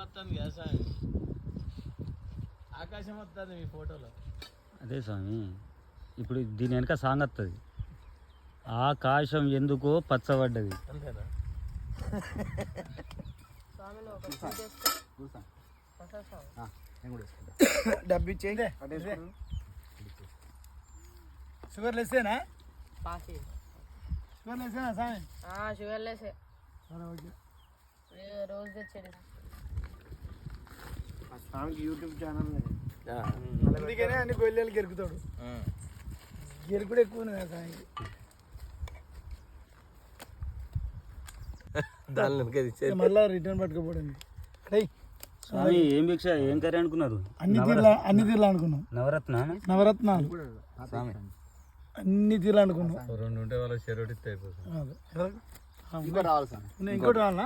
వస్తుంది కదా స్వామి, ఆకాశం వస్తుంది మీ ఫోటోలో. అదే స్వామి, ఇప్పుడు దీని వెనక సాంగ్ వస్తుంది, ఆకాశం ఎందుకో పచ్చబడ్డది. అంతేనా? డబ్బు ఇచ్చేయండి. షుగర్ లెస్సేనా? షుగర్ లెస్సేనా స్వామి? షుగర్ లెస్సే. ఓకే. రోజు తెచ్చేది స్వామికి యూట్యూబ్ ఛానల్ ఆ. అందుకనే అన్ని గొల్లెలు గెరుకుతాడు. గెరుకుడు ఎక్కువ ఉన్నది స్వామికి. దాని మళ్ళా రిటర్న్ పట్టుకోపోవడానికి స్వామి ఏం భిక్ష, ఏం కర్రీ అనుకున్నారు? అన్ని తీర్లు అనుకున్నాం. నవరత్నాలు అన్ని తీర్లు అనుకున్నాం. 2 ఉంటే వాళ్ళ షెరోటి అయిపోతుంది. ఇంకోటి రావాలా?